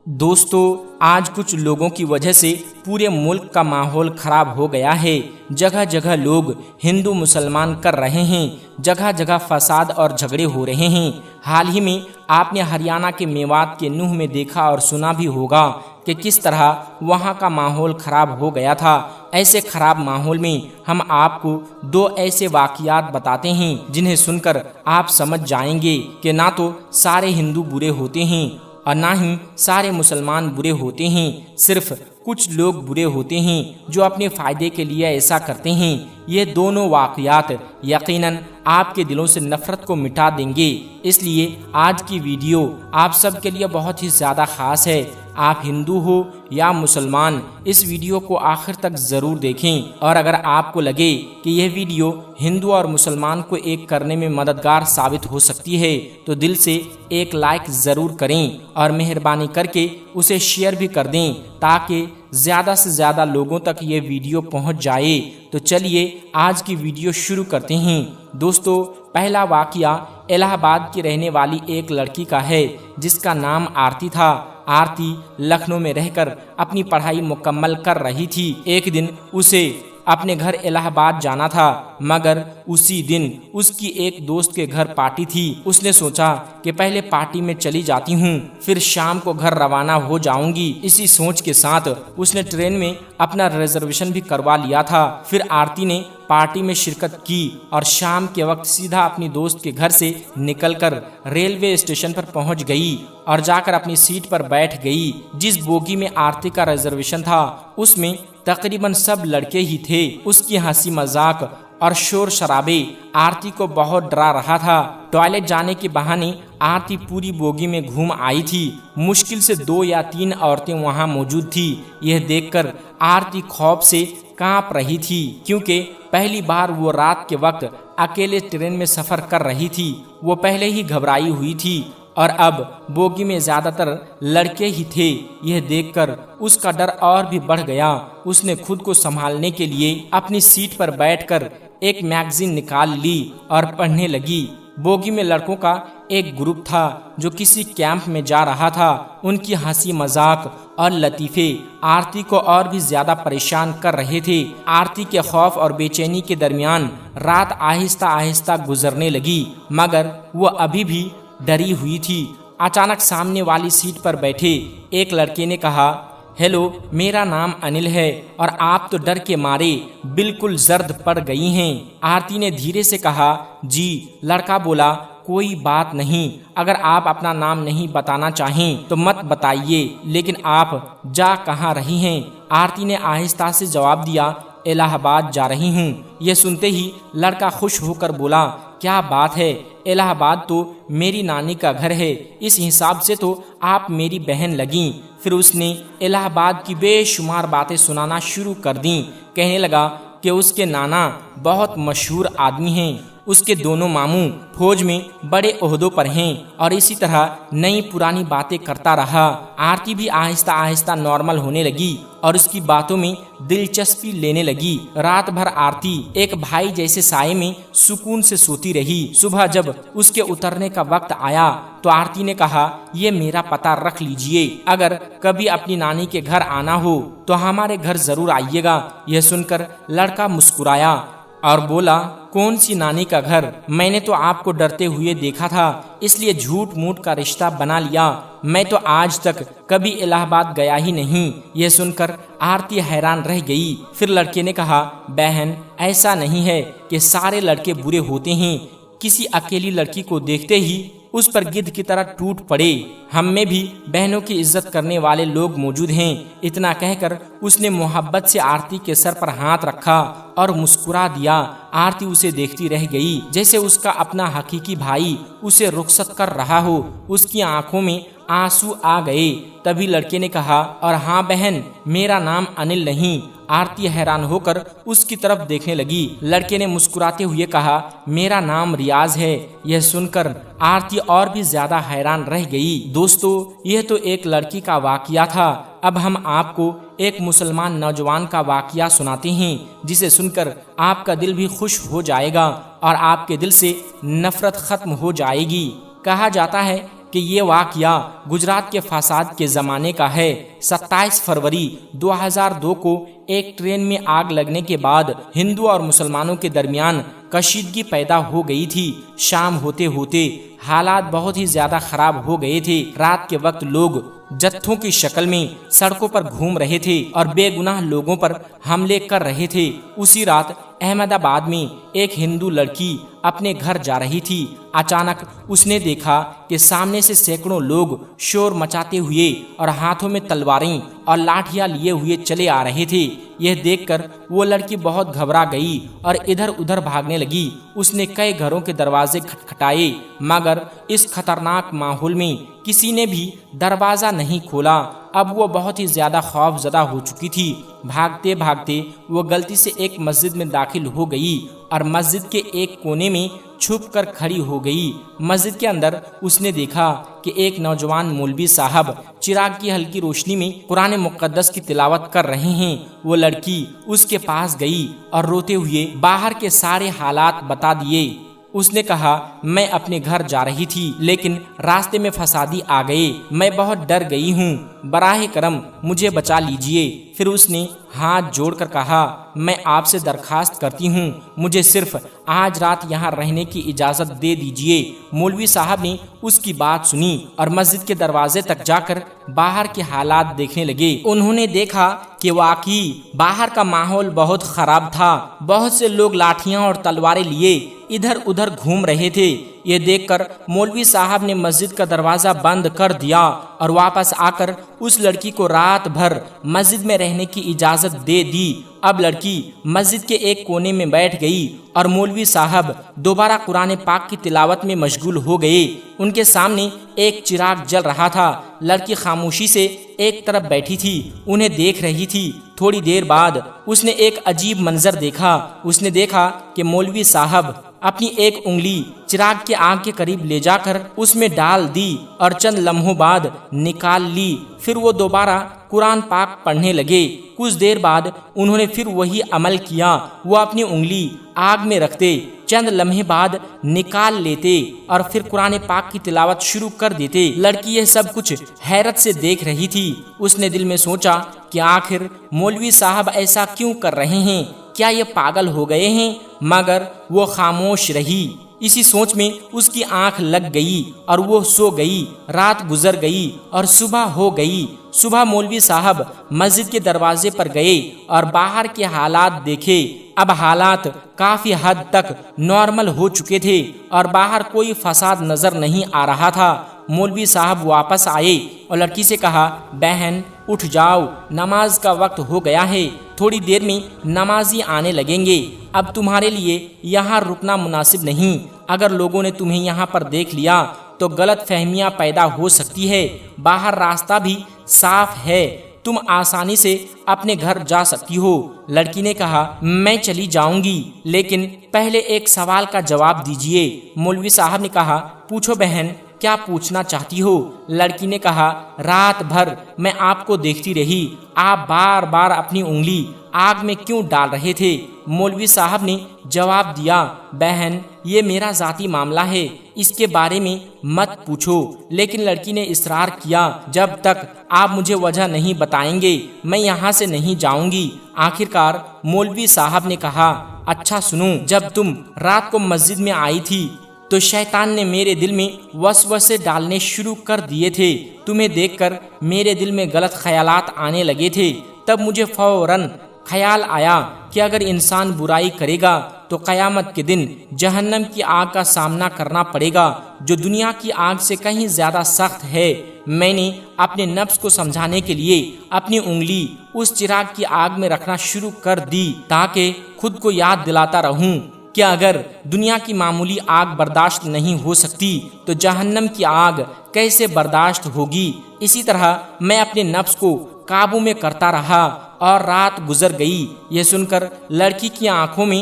دوستو، آج کچھ لوگوں کی وجہ سے پورے ملک کا ماحول خراب ہو گیا ہے۔ جگہ جگہ لوگ ہندو مسلمان کر رہے ہیں، جگہ جگہ فساد اور جھگڑے ہو رہے ہیں۔ حال ہی میں آپ نے ہریانہ کے میوات کے نوح میں دیکھا اور سنا بھی ہوگا کہ کس طرح وہاں کا ماحول خراب ہو گیا تھا۔ ایسے خراب ماحول میں ہم آپ کو دو ایسے واقعات بتاتے ہیں جنہیں سن کر آپ سمجھ جائیں گے کہ نہ تو سارے ہندو برے ہوتے ہیں اور نہ ہی سارے مسلمان برے ہوتے ہیں، صرف کچھ لوگ برے ہوتے ہیں جو اپنے فائدے کے لیے ایسا کرتے ہیں۔ یہ دونوں واقعات یقیناً آپ کے دلوں سے نفرت کو مٹا دیں گے، اس لیے آج کی ویڈیو آپ سب کے لیے بہت ہی زیادہ خاص ہے۔ آپ ہندو ہو یا مسلمان، اس ویڈیو کو آخر تک ضرور دیکھیں، اور اگر آپ کو لگے کہ یہ ویڈیو ہندو اور مسلمان کو ایک کرنے میں مددگار ثابت ہو سکتی ہے تو دل سے ایک لائک ضرور کریں اور مہربانی کر کے اسے شیئر بھی کر دیں تاکہ زیادہ سے زیادہ لوگوں تک یہ ویڈیو پہنچ جائے۔ تو چلیے آج کی ویڈیو شروع کرتے ہیں۔ دوستو، پہلا واقعہ الہ آباد کی رہنے والی ایک لڑکی کا ہے جس کا نام آرتی تھا۔ آرتی لکھنؤ میں رہ کر اپنی پڑھائی مکمل کر رہی تھی۔ ایک دن اسے اپنے گھر الہ آباد جانا تھا، مگر اسی دن اس کی ایک دوست کے گھر پارٹی تھی۔ اس نے سوچا کہ پہلے پارٹی میں چلی جاتی ہوں، پھر شام کو گھر روانہ ہو جاؤں گی۔ اسی سوچ کے ساتھ اس نے ٹرین میں اپنا ریزرویشن بھی کروا لیا تھا۔ پھر آرتی نے پارٹی میں شرکت کی اور شام کے وقت سیدھا اپنی دوست کے گھر سے نکل کر ریلوے اسٹیشن پر پہنچ گئی اور جا کر اپنی سیٹ پر بیٹھ گئی۔ جس بوگی میں آرتی کا ریزرویشن تھا اس میں تقریباً سب لڑکے ہی تھے۔ اس کی ہنسی مذاق اور شور شرابے آرتی کو بہت ڈرا رہا تھا۔ ٹوائلٹ جانے کے بہانے آرتی پوری بوگی میں گھوم آئی تھی۔ مشکل سے 2 یا 3 عورتیں وہاں موجود تھی۔ یہ دیکھ کر آرتی خوف سے کانپ رہی تھی، کیونکہ پہلی بار وہ رات کے وقت اکیلے ٹرین میں سفر کر رہی تھی۔ وہ پہلے ہی گھبرائی ہوئی تھی اور اب بوگی میں زیادہ تر لڑکے ہی تھے۔ یہ دیکھ کر اس کا ڈر اور بھی بڑھ گیا۔ اس نے خود کو سنبھالنے کے لیے اپنی سیٹ پر بیٹھ کر ایک میگزین نکال لی اور پڑھنے لگی۔ بوگی میں لڑکوں کا ایک گروپ تھا جو کسی کیمپ میں جا رہا تھا۔ ان کی ہنسی مذاق اور لطیفے آرتی کو اور بھی زیادہ پریشان کر رہے تھے۔ آرتی کے خوف اور بے چینی کے درمیان رات آہستہ آہستہ گزرنے لگی، مگر وہ ابھی بھی ڈری ہوئی تھی۔ اچانک سامنے والی سیٹ پر بیٹھے ایک لڑکے نے کہا، ہیلو، میرا نام انل ہے اور آپ تو ڈر کے مارے بالکل زرد پڑ گئی ہیں۔ آرتی نے دھیرے سے کہا، جی۔ لڑکا بولا، کوئی بات نہیں، اگر آپ اپنا نام نہیں بتانا چاہیں تو مت بتائیے، لیکن آپ جا کہاں رہی ہیں؟ آرتی نے آہستہ سے جواب دیا، الہ آباد جا رہی ہوں۔ یہ سنتے ہی لڑکا خوش ہو کر بولا، کیا بات ہے، الہ آباد تو میری نانی کا گھر ہے، اس حساب سے تو آپ میری بہن لگیں۔ پھر اس نے الہ آباد کی بے شمار باتیں سنانا شروع کر دیں۔ کہنے لگا کہ اس کے نانا بہت مشہور آدمی ہیں، اس کے دونوں ماموں فوج میں بڑے عہدوں پر ہیں، اور اسی طرح نئی پرانی باتیں کرتا رہا۔ آرتی بھی آہستہ آہستہ نارمل ہونے لگی اور اس کی باتوں میں دلچسپی لینے لگی۔ رات بھر آرتی ایک بھائی جیسے سائے میں سکون سے سوتی رہی۔ صبح جب اس کے اترنے کا وقت آیا تو آرتی نے کہا، یہ میرا پتہ رکھ لیجئے، اگر کبھی اپنی نانی کے گھر آنا ہو تو ہمارے گھر ضرور آئیے گا۔ یہ سن کر لڑکا مسکرایا اور بولا، کون سی نانی کا گھر؟ میں نے تو آپ کو ڈرتے ہوئے دیکھا تھا، اس لیے جھوٹ موٹ کا رشتہ بنا لیا۔ میں تو آج تک کبھی الہ آباد گیا ہی نہیں۔ یہ سن کر آرتی حیران رہ گئی۔ پھر لڑکے نے کہا، بہن، ایسا نہیں ہے کہ سارے لڑکے برے ہوتے ہیں، کسی اکیلی لڑکی کو دیکھتے ہی اس پر گدھ کی طرح ٹوٹ پڑے۔ ہم میں بھی بہنوں کی عزت کرنے والے لوگ موجود ہیں۔ اتنا کہہ کر اس نے محبت سے آرتی کے سر پر ہاتھ رکھا اور مسکرا دیا۔ آرتی اسے دیکھتی رہ گئی جیسے اس کا اپنا حقیقی بھائی اسے رخصت کر رہا ہو۔ اس کی آنکھوں میں آنسو آ گئے۔ تبھی لڑکے نے کہا، اور ہاں بہن، میرا نام انل نہیں۔ آرتی حیران ہو کر اس کی طرف دیکھنے لگی۔ لڑکے نے مسکراتے ہوئے کہا، میرا نام ریاض ہے۔ یہ سن کر آرتی اور بھی زیادہ حیران رہ گئی۔ دوستو، یہ تو ایک لڑکی کا واقعہ تھا۔ اب ہم آپ کو ایک مسلمان نوجوان کا واقعہ سناتے ہیں جسے سن کر آپ کا دل بھی خوش ہو جائے گا اور آپ کے دل سے نفرت ختم ہو جائے گی۔ کہا جاتا ہے کہ یہ واقعہ گجرات کے فساد کے زمانے کا ہے۔ 27 فروری 2002 کو ایک ٹرین میں آگ لگنے کے بعد ہندو اور مسلمانوں کے درمیان کشیدگی پیدا ہو گئی تھی۔ شام ہوتے ہوتے حالات بہت ہی زیادہ خراب ہو گئے تھے۔ رات کے وقت لوگ جتھوں کی شکل میں سڑکوں پر گھوم رہے تھے اور بے گناہ لوگوں پر حملے کر رہے تھے۔ اسی رات احمد آباد میں ایک ہندو لڑکی اپنے گھر جا رہی تھی۔ اچانک اس نے دیکھا کہ سامنے سے سینکڑوں لوگ شور مچاتے ہوئے اور ہاتھوں میں تلواریں اور لاٹھیاں لیے ہوئے چلے آ رہے تھے۔ یہ دیکھ کر وہ لڑکی بہت گھبرا گئی اور ادھر ادھر بھاگنے لگی۔ اس نے کئی گھروں کے دروازے کھٹکھٹائے مگر اس خطرناک ماحول میں کسی نے بھی دروازہ نہیں کھولا۔ اب وہ بہت ہی زیادہ خوف زدہ ہو چکی تھی۔ بھاگتے بھاگتے وہ غلطی سے ایک مسجد میں داخل ہو گئی اور مسجد کے ایک کونے میں چھپ کر کھڑی ہو گئی۔ مسجد کے اندر اس نے دیکھا کہ ایک نوجوان مولوی صاحب چراغ کی ہلکی روشنی میں قرآن مقدس کی تلاوت کر رہے ہیں۔ وہ لڑکی اس کے پاس گئی اور روتے ہوئے باہر کے سارے حالات بتا دیے۔ اس نے کہا، میں اپنے گھر جا رہی تھی لیکن راستے میں فسادی آ گئے، میں بہت ڈر گئی ہوں، براہ کرم مجھے بچا لیجئے۔ پھر اس نے ہاتھ جوڑ کر کہا، میں آپ سے درخواست کرتی ہوں، مجھے صرف آج رات یہاں رہنے کی اجازت دے دیجئے۔ مولوی صاحب نے اس کی بات سنی اور مسجد کے دروازے تک جا کر باہر کے حالات دیکھنے لگے۔ انہوں نے دیکھا کہ واقعی باہر کا ماحول بہت خراب تھا۔ بہت سے لوگ لاٹھیاں اور تلواریں لیے ادھر ادھر گھوم رہے تھے۔ یہ دیکھ کر مولوی صاحب نے مسجد کا دروازہ بند کر دیا اور واپس آ کر اس لڑکی کو رات بھر مسجد میں رہنے کی اجازت دے دی۔ اب لڑکی مسجد کے ایک کونے میں بیٹھ گئی اور مولوی صاحب دوبارہ قرآن پاک کی تلاوت میں مشغول ہو گئے۔ ان کے سامنے ایک چراغ جل رہا تھا۔ لڑکی خاموشی سے ایک طرف بیٹھی تھی، انہیں دیکھ رہی تھی۔ تھوڑی دیر بعد اس نے ایک عجیب منظر دیکھا۔ اس نے دیکھا کہ مولوی صاحب اپنی ایک انگلی چراغ کی آگ کے قریب لے جا کر اس میں ڈال دی اور چند لمحوں بعد نکال لی۔ پھر وہ دوبارہ قرآن پاک پڑھنے لگے۔ کچھ دیر بعد انہوں نے پھر وہی عمل کیا۔ وہ اپنی انگلی آگ میں رکھتے، چند لمحے بعد نکال لیتے اور پھر قرآن پاک کی تلاوت شروع کر دیتے۔ لڑکی یہ سب کچھ حیرت سے دیکھ رہی تھی۔ اس نے دل میں سوچا کہ آخر مولوی صاحب ایسا کیوں کر رہے ہیں؟ کیا یہ پاگل ہو گئے ہیں؟ مگر وہ خاموش رہی۔ اسی سوچ میں اس کی آنکھ لگ گئی اور وہ سو گئی۔ رات گزر گئی اور صبح ہو گئی۔ صبح مولوی صاحب مسجد کے دروازے پر گئے اور باہر کے حالات دیکھے۔ اب حالات کافی حد تک نارمل ہو چکے تھے اور باہر کوئی فساد نظر نہیں آ رہا تھا۔ مولوی صاحب واپس آئے اور لڑکی سے کہا، بہن اٹھ جاؤ، نماز کا وقت ہو گیا ہے، تھوڑی دیر میں نمازی آنے لگیں گے، اب تمہارے لیے یہاں رکنا مناسب نہیں۔ اگر لوگوں نے تمہیں یہاں پر دیکھ لیا تو غلط فہمیاں پیدا ہو سکتی ہے۔ باہر راستہ بھی صاف ہے، تم آسانی سے اپنے گھر جا سکتی ہو۔ لڑکی نے کہا، میں چلی جاؤں گی لیکن پہلے ایک سوال کا جواب دیجئے۔ مولوی صاحب نے کہا، پوچھو بہن، کیا پوچھنا چاہتی ہو؟ لڑکی نے کہا، رات بھر میں آپ کو دیکھتی رہی، آپ بار بار اپنی انگلی آگ میں کیوں ڈال رہے تھے؟ مولوی صاحب نے جواب دیا، بہن یہ میرا ذاتی معاملہ ہے، اس کے بارے میں مت پوچھو۔ لیکن لڑکی نے اصرار کیا، جب تک آپ مجھے وجہ نہیں بتائیں گے میں یہاں سے نہیں جاؤں گی۔ آخرکار مولوی صاحب نے کہا، اچھا سنو، جب تم رات کو مسجد میں آئی تھی تو شیطان نے میرے دل میں وسوسے ڈالنے شروع کر دیے تھے۔ تمہیں دیکھ کر میرے دل میں غلط خیالات آنے لگے تھے۔ تب مجھے فوراً خیال آیا کہ اگر انسان برائی کرے گا تو قیامت کے دن جہنم کی آگ کا سامنا کرنا پڑے گا، جو دنیا کی آگ سے کہیں زیادہ سخت ہے۔ میں نے اپنے نفس کو سمجھانے کے لیے اپنی انگلی اس چراغ کی آگ میں رکھنا شروع کر دی تاکہ خود کو یاد دلاتا رہوں کہ اگر دنیا کی معمولی آگ برداشت نہیں ہو سکتی تو جہنم کی آگ کیسے برداشت ہوگی۔ اسی طرح میں اپنے نفس کو قابو میں کرتا رہا اور رات گزر گئی۔ یہ سن کر لڑکی کی آنکھوں میں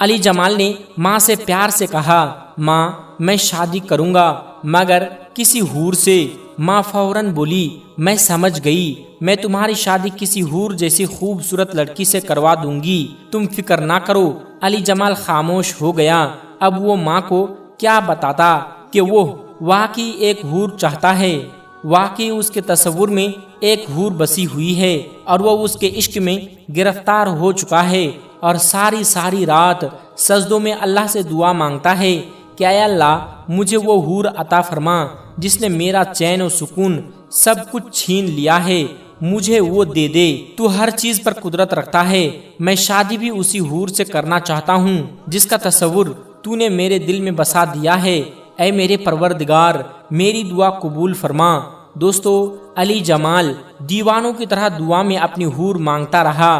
علی جمال نے ماں سے پیار سے کہا، ماں میں شادی کروں گا مگر کسی حور سے۔ ماں فوراً بولی، میں سمجھ گئی، میں تمہاری شادی کسی حور جیسی خوبصورت لڑکی سے کروا دوں گی، تم فکر نہ کرو۔ علی جمال خاموش ہو گیا۔ اب وہ ماں کو کیا بتاتا کہ وہ واقعی ایک حور چاہتا ہے، واقعی اس کے تصور میں ایک حور بسی ہوئی ہے اور وہ اس کے عشق میں گرفتار ہو چکا ہے اور ساری رات سجدوں میں اللہ سے دعا مانگتا ہے کہ اے اللہ مجھے وہ حور عطا فرما جس نے میرا چین و سکون سب کچھ چھین لیا ہے، مجھے وہ دے دے، تو ہر چیز پر قدرت رکھتا ہے، میں شادی بھی اسی حور سے کرنا چاہتا ہوں جس کا تصور تو نے میرے دل میں بسا دیا ہے، اے میرے پروردگار میری دعا قبول فرما۔ دوستو، علی جمال دیوانوں کی طرح دعا میں اپنی حور مانگتا رہا۔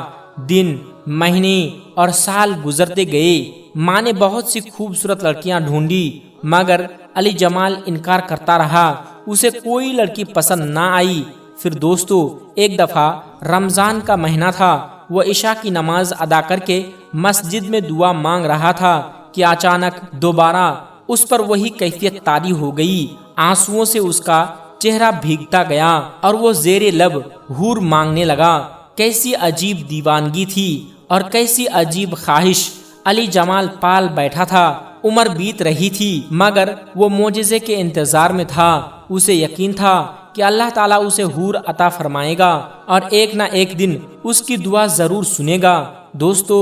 دن، مہینے اور سال گزرتے گئے۔ ماں نے بہت سی خوبصورت لڑکیاں ڈھونڈی مگر علی جمال انکار کرتا رہا، اسے کوئی لڑکی پسند نہ آئی۔ پھر دوستو، ایک دفعہ رمضان کا مہینہ تھا، وہ عشاء کی نماز ادا کر کے مسجد میں دعا مانگ رہا تھا کہ اچانک دوبارہ اس پر وہی کیفیت طاری ہو گئی، آنسوؤں سے اس کا چہرہ بھیگتا گیا اور وہ زیر لب حور مانگنے لگا۔ کیسی عجیب دیوانگی تھی اور کیسی عجیب خواہش! علی جمال پال بیٹھا تھا، عمر بیت رہی تھی مگر وہ معجزے کے انتظار میں تھا۔ اسے یقین تھا کہ اللہ تعالیٰ اسے حور عطا فرمائے گا اور ایک نہ ایک دن اس کی دعا ضرور سنے گا۔ دوستو،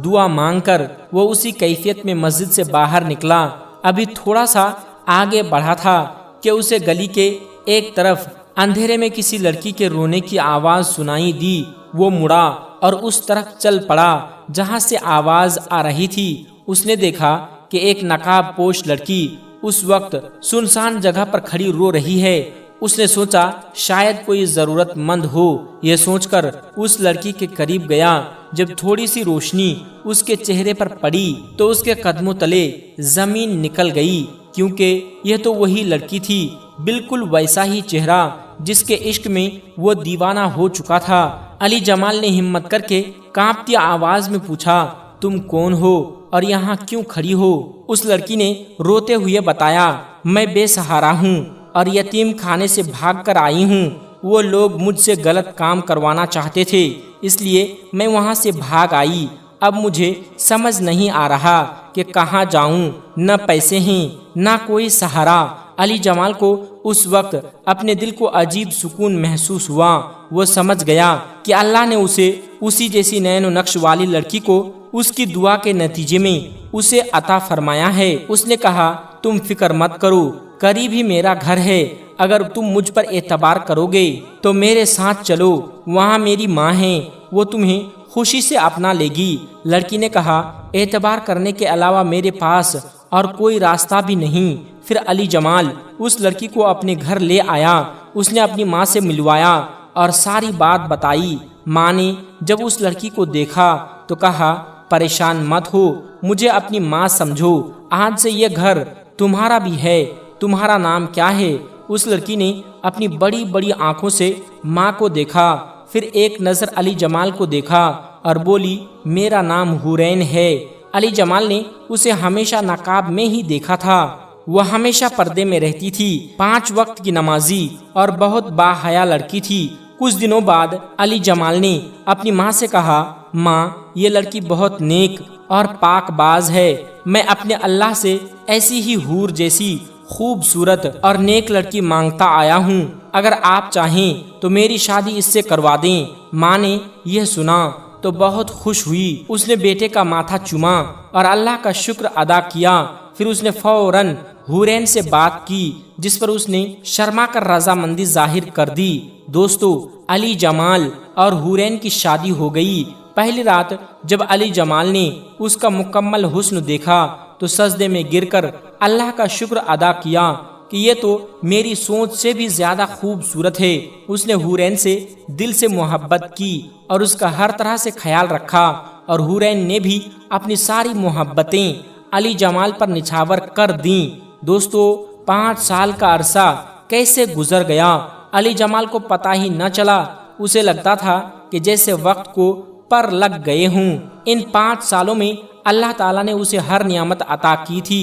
دعا مانگ کر وہ اسی کیفیت میں مسجد سے باہر نکلا۔ ابھی تھوڑا سا آگے بڑھا تھا کہ اسے گلی کے ایک طرف اندھیرے میں کسی لڑکی کے رونے کی آواز سنائی دی۔ وہ مڑا اور اس طرف چل پڑا جہاں سے آواز آ رہی تھی۔ اس نے دیکھا کہ ایک نقاب پوش لڑکی اس وقت سنسان جگہ پر کھڑی رو رہی ہے۔ اس نے سوچا شاید کوئی ضرورت مند ہو، یہ سوچ کر اس لڑکی کے قریب گیا۔ جب تھوڑی سی روشنی اس کے چہرے پر پڑی تو اس کے قدموں تلے زمین نکل گئی، کیونکہ یہ تو وہی لڑکی تھی، بالکل ویسا ہی چہرہ جس کے عشق میں وہ دیوانہ ہو چکا تھا۔ علی جمال نے ہمت کر کے کانپتی آواز میں پوچھا، تم کون ہو اور یہاں کیوں کھڑی ہو؟ اس لڑکی نے روتے ہوئے بتایا، میں بے سہارا ہوں اور یتیم خانے سے بھاگ کر آئی ہوں۔ وہ لوگ مجھ سے غلط کام کروانا چاہتے تھے، اس لیے میں وہاں سے بھاگ آئی۔ اب مجھے سمجھ نہیں آ رہا کہ کہاں جاؤں، نہ پیسے ہیں نہ کوئی سہارا۔ علی جمال کو اس وقت اپنے دل کو عجیب سکون محسوس ہوا۔ وہ سمجھ گیا کہ اللہ نے اسے اسی جیسی نین و نقش والی لڑکی کو اس کی دعا کے نتیجے میں اسے عطا فرمایا ہے۔ اس نے کہا، تم فکر مت کرو، قریب ہی میرا گھر ہے، اگر تم مجھ پر اعتبار کرو گے تو میرے ساتھ چلو، وہاں میری ماں ہے، وہ تمہیں خوشی سے اپنا لے گی۔ لڑکی نے کہا، اعتبار کرنے کے علاوہ میرے پاس اور کوئی راستہ بھی نہیں۔ پھر علی جمال اس لڑکی کو اپنے گھر لے آیا۔ اس نے اپنی ماں سے ملوایا اور ساری بات بتائی۔ ماں نے جب اس لڑکی کو دیکھا تو کہا، پریشان مت ہو، مجھے اپنی ماں سمجھو، آج سے یہ گھر تمہارا بھی ہے۔ تمہارا نام کیا ہے؟ اس لڑکی نے اپنی بڑی بڑی آنکھوں سے ماں کو دیکھا، پھر ایک نظر علی جمال کو دیکھا اور بولی، میرا نام حورین ہے۔ علی جمال نے اسے ہمیشہ نقاب میں ہی دیکھا تھا، وہ ہمیشہ پردے میں رہتی تھی، 5 وقت کی نمازی اور بہت باحیا لڑکی تھی۔ کچھ دنوں بعد علی جمال نے اپنی ماں سے کہا، ماں یہ لڑکی بہت نیک اور پاک باز ہے، میں اپنے اللہ سے ایسی ہی حور جیسی خوبصورت اور نیک لڑکی مانگتا آیا ہوں، اگر آپ چاہیں تو میری شادی اس سے کروا دیں۔ ماں نے یہ سنا تو بہت خوش ہوئی، اس نے بیٹے کا ماتھا چوما اور اللہ کا شکر ادا کیا۔ پھر اس نے فوراً حورین سے بات کی، جس پر اس نے شرما کر رضامندی ظاہر کر دی۔ دوستو، علی جمال اور حورین کی شادی ہو گئی۔ پہلی رات جب علی جمال نے اس کا مکمل حسن دیکھا تو سجدے میں گر کر اللہ کا شکر ادا کیا کہ یہ تو میری سوچ سے بھی زیادہ خوبصورت ہے۔ اس نے حورین سے دل سے محبت کی اور اس کا ہر طرح سے خیال رکھا، اور حورین نے بھی اپنی ساری محبتیں علی جمال پر نچھاور کر دیں۔ دوستو، 5 سال کا عرصہ کیسے گزر گیا، علی جمال کو پتہ ہی نہ چلا۔ اسے لگتا تھا کہ جیسے وقت کو پر لگ گئے ہوں۔ ان 5 سالوں میں اللہ تعالیٰ نے اسے ہر نعمت عطا کی تھی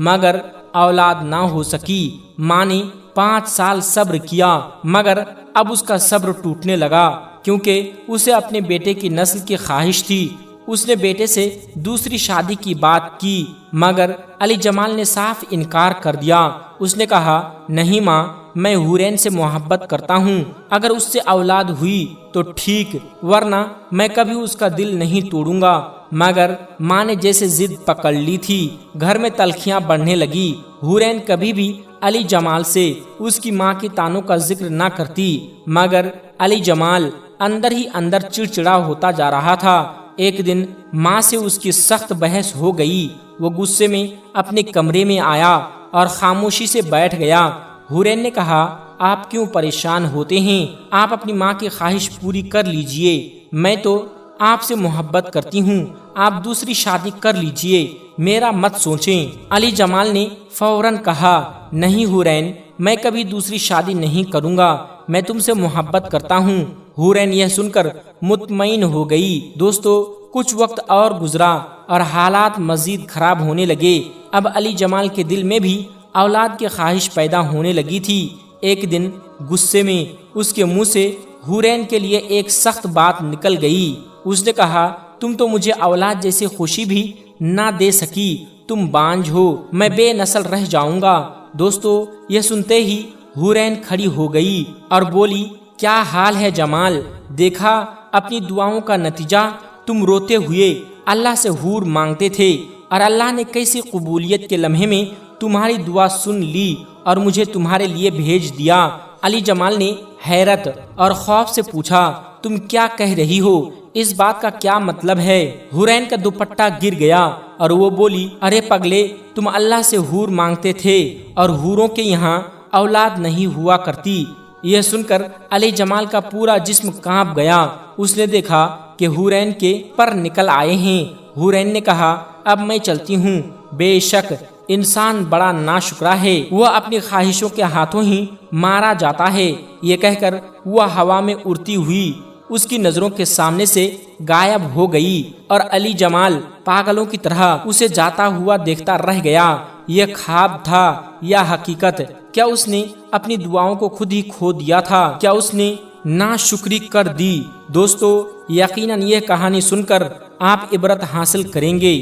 مگر اولاد نہ ہو سکی۔ ماں نے 5 سال صبر کیا مگر اب اس کا صبر ٹوٹنے لگا کیونکہ اسے اپنے بیٹے کی نسل کی خواہش تھی۔ اس نے بیٹے سے دوسری شادی کی بات کی مگر علی جمال نے صاف انکار کر دیا۔ اس نے کہا نہیں ماں، میں حورین سے محبت کرتا ہوں، اگر اس سے اولاد ہوئی تو ٹھیک ورنہ میں کبھی اس کا دل نہیں توڑوں گا۔ مگر ماں نے جیسے ضد پکڑ لی تھی، گھر میں تلخیاں بڑھنے لگی۔ حورین کبھی بھی علی جمال سے اس کی ماں کی طعنوں کا ذکر نہ کرتی مگر علی جمال اندر ہی اندر چڑچڑا ہوتا جا رہا تھا۔ ایک دن ماں سے اس کی سخت بحث ہو گئی۔ وہ غصے میں اپنے کمرے میں آیا اور خاموشی سے بیٹھ گیا۔ حورین نے کہا آپ کیوں پریشان ہوتے ہیں؟ آپ اپنی ماں کی خواہش پوری کر لیجئے، میں تو آپ سے محبت کرتی ہوں، آپ دوسری شادی کر لیجئے، میرا مت سوچیں۔ علی جمال نے فوراً کہا نہیں حورین، میں کبھی دوسری شادی نہیں کروں گا، میں تم سے محبت کرتا ہوں۔ حورین یہ سن کر مطمئن ہو گئی۔ دوستو کچھ وقت اور گزرا اور حالات مزید خراب ہونے لگے۔ اب علی جمال کے دل میں بھی اولاد کی خواہش پیدا ہونے لگی تھی۔ ایک دن غصے میں اس کے منہ سے حورین کے لیے ایک سخت بات نکل گئی۔ اس نے کہا تم تو مجھے اولاد جیسی خوشی بھی نہ دے سکی، تم بانجھ ہو، میں بے نسل رہ جاؤں گا۔ دوستو یہ سنتے ہی حورین کھڑی ہو گئی اور بولی کیا حال ہے جمال، دیکھا اپنی دعاؤں کا نتیجہ، تم روتے ہوئے اللہ سے حور مانگتے تھے اور اللہ نے کیسی قبولیت کے لمحے میں تمہاری دعا سن لی اور مجھے تمہارے لیے بھیج دیا۔ علی جمال نے حیرت اور خوف سے پوچھا تم کیا کہہ رہی ہو، اس بات کا کیا مطلب ہے؟ حورین کا دوپٹہ گر گیا اور وہ بولی ارے پگلے، تم اللہ سے حور مانگتے تھے اور حوروں کے یہاں اولاد نہیں ہوا کرتی۔ یہ سن کر علی جمال کا پورا جسم کانپ گیا۔ اس نے دیکھا کہ حورین کے پر نکل آئے ہیں۔ حورین نے کہا اب میں چلتی ہوں، بے شک انسان بڑا ناشکرا ہے، وہ اپنی خواہشوں کے ہاتھوں ہی مارا جاتا ہے۔ یہ کہہ کر وہ ہوا میں اڑتی ہوئی اس کی نظروں کے سامنے سے غائب ہو گئی اور علی جمال پاگلوں کی طرح اسے جاتا ہوا دیکھتا رہ گیا۔ یہ خواب تھا یا حقیقت؟ کیا اس نے اپنی دعاؤں کو خود ہی کھو دیا تھا؟ کیا اس نے ناشکری کر دی؟ دوستو یقیناً یہ کہانی سن کر آپ عبرت حاصل کریں گے۔